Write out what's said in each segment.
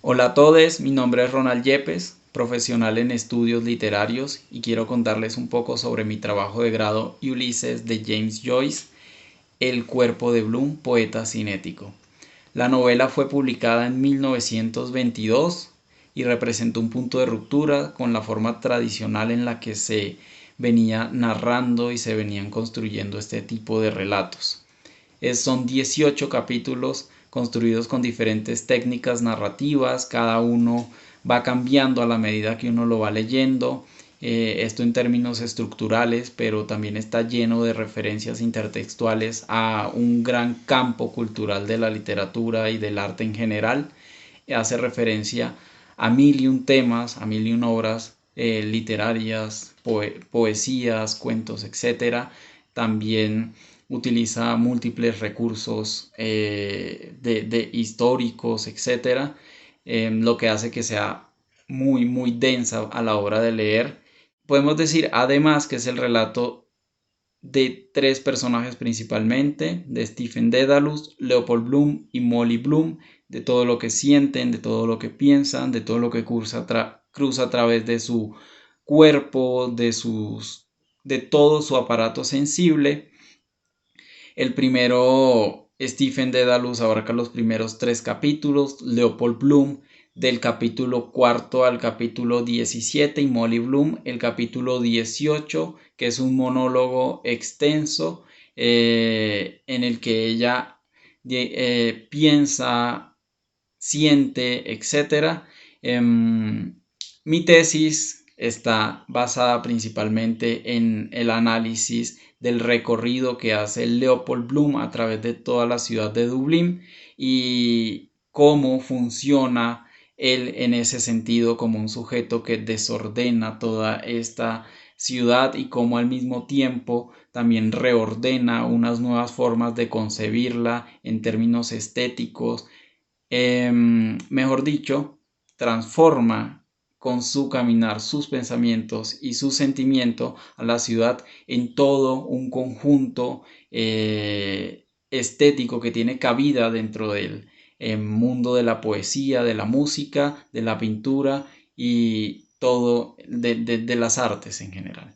Hola a todos, mi nombre es Ronald Yepes, profesional en estudios literarios y quiero contarles un poco sobre mi trabajo de grado Ulises de James Joyce, El cuerpo de Bloom, poeta cinético. La novela fue publicada en 1922 y representó un punto de ruptura con la forma tradicional en la que se venía narrando y se venían construyendo este tipo de relatos. Son 18 capítulos construidos con diferentes técnicas narrativas, cada uno va cambiando a la medida que uno lo va leyendo, esto en términos estructurales, pero también está lleno de referencias intertextuales a un gran campo cultural de la literatura y del arte en general. Hace referencia a mil y un temas, a mil y un obras literarias, poesías, cuentos, etcétera. También utiliza múltiples recursos de históricos, etcétera, lo que hace que sea muy densa a la hora de leer. Podemos decir además que es el relato de tres personajes principalmente, de Stephen Dedalus, Leopold Bloom y Molly Bloom, de todo lo que sienten, de todo lo que piensan, de todo lo que cruza a través de su cuerpo, de todo su aparato sensible. El primero, Stephen Dedalus, abarca los primeros 3 capítulos, Leopold Bloom del capítulo cuarto al capítulo 17 y Molly Bloom el capítulo 18, que es un monólogo extenso en el que ella piensa, siente, etcétera. Mi tesis está basada principalmente en el análisis del recorrido que hace Leopold Bloom a través de toda la ciudad de Dublín y cómo funciona él en ese sentido como un sujeto que desordena toda esta ciudad y cómo al mismo tiempo también reordena unas nuevas formas de concebirla en términos estéticos, mejor dicho, transforma con su caminar, sus pensamientos y su sentimiento a la ciudad en todo un conjunto estético que tiene cabida dentro del mundo de la poesía, de la música, de la pintura y todo de las artes en general.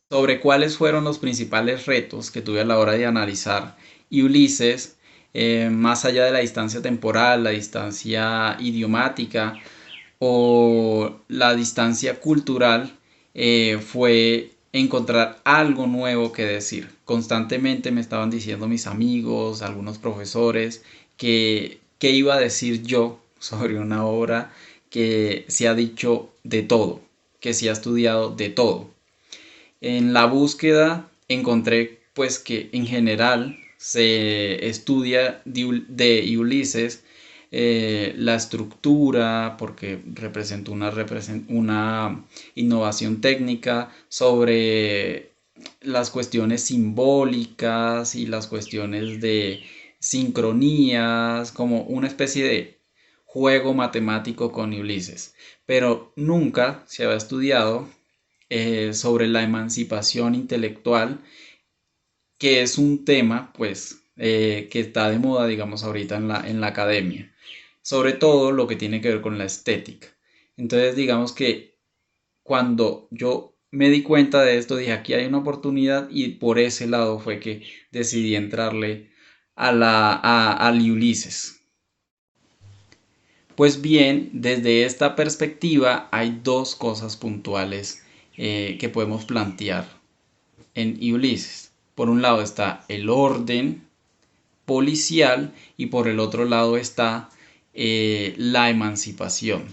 Sobre cuáles fueron los principales retos que tuve a la hora de analizar Ulises, más allá de la distancia temporal, la distancia idiomática o la distancia cultural, fue encontrar algo nuevo que decir. Constantemente me estaban diciendo mis amigos, algunos profesores, que qué iba a decir yo sobre una obra que se ha dicho de todo, que se ha estudiado de todo. En la búsqueda encontré pues que en general se estudia de Ulises la estructura porque representó una innovación técnica sobre las cuestiones simbólicas y las cuestiones de sincronías, como una especie de juego matemático con Ulises, pero nunca se había estudiado sobre la emancipación intelectual, que es un tema pues que está de moda, digamos, ahorita en la academia, sobre todo lo que tiene que ver con la estética. Entonces, digamos que cuando yo me di cuenta de esto, dije, aquí hay una oportunidad y por ese lado fue que decidí entrarle al Ulises. Pues bien, desde esta perspectiva hay dos cosas puntuales que podemos plantear en Ulises. Por un lado está el orden policial y por el otro lado está la emancipación.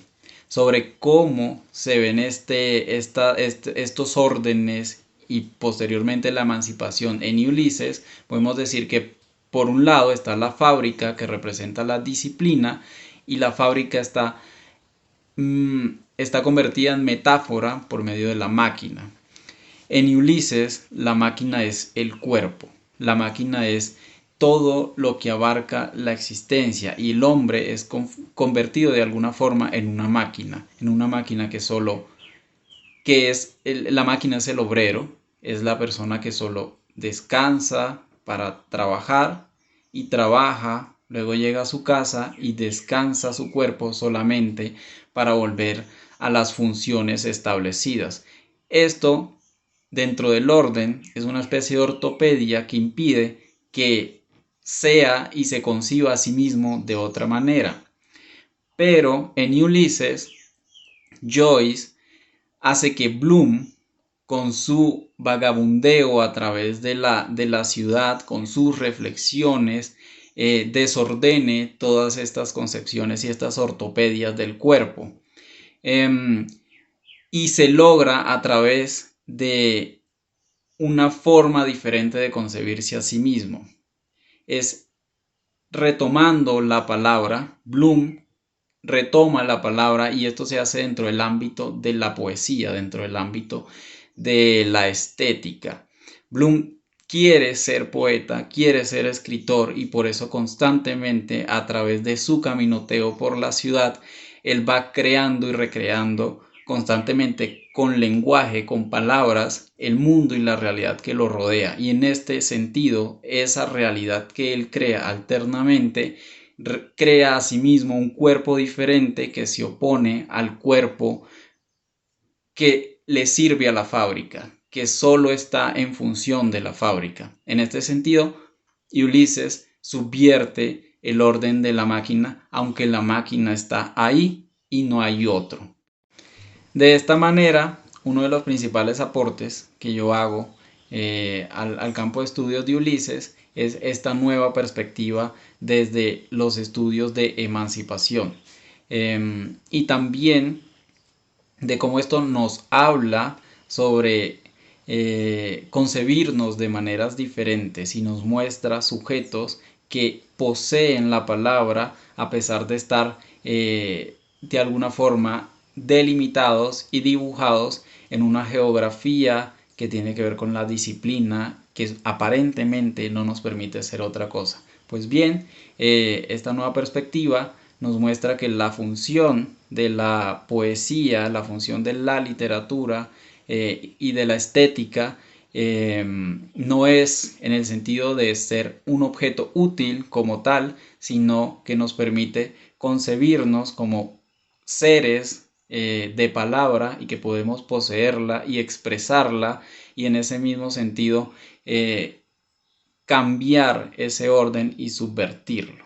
Sobre cómo se ven estos órdenes y posteriormente la emancipación en Ulises, podemos decir que por un lado está la fábrica que representa la disciplina y la fábrica está convertida en metáfora por medio de la máquina. En Ulises, la máquina es el cuerpo, la máquina es todo lo que abarca la existencia y el hombre es convertido de alguna forma en una máquina que solo, la máquina es el obrero, es la persona que solo descansa para trabajar y trabaja luego llega a su casa y descansa su cuerpo solamente para volver a las funciones establecidas. Esto, dentro del orden, es una especie de ortopedia que impide que sea y se conciba a sí mismo de otra manera. Pero en Ulises, Joyce hace que Bloom, con su vagabundeo a través de la ciudad, con sus reflexiones, desordene todas estas concepciones y estas ortopedias del cuerpo. Y se logra a través de una forma diferente de concebirse a sí mismo. Es retomando la palabra, Bloom retoma la palabra y esto se hace dentro del ámbito de la poesía, dentro del ámbito de la estética. Bloom quiere ser poeta, quiere ser escritor y por eso constantemente a través de su caminoteo por la ciudad, él va creando y recreando constantemente con lenguaje, con palabras, el mundo y la realidad que lo rodea. Y en este sentido, esa realidad que él crea alternamente crea a sí mismo un cuerpo diferente que se opone al cuerpo que le sirve a la fábrica, que solo está en función de la fábrica. En este sentido, Ulises subvierte el orden de la máquina, aunque la máquina está ahí y no hay otro. De esta manera, uno de los principales aportes que yo hago al campo de estudios de Ulises es esta nueva perspectiva desde los estudios de emancipación. Y también de cómo esto nos habla sobre concebirnos de maneras diferentes y nos muestra sujetos que poseen la palabra a pesar de estar de alguna forma delimitados y dibujados en una geografía que tiene que ver con la disciplina que aparentemente no nos permite ser otra cosa. Pues bien, esta nueva perspectiva nos muestra que la función de la poesía, la función de la literatura y de la estética no es en el sentido de ser un objeto útil como tal, sino que nos permite concebirnos como seres de palabra y que podemos poseerla y expresarla y en ese mismo sentido cambiar ese orden y subvertirlo.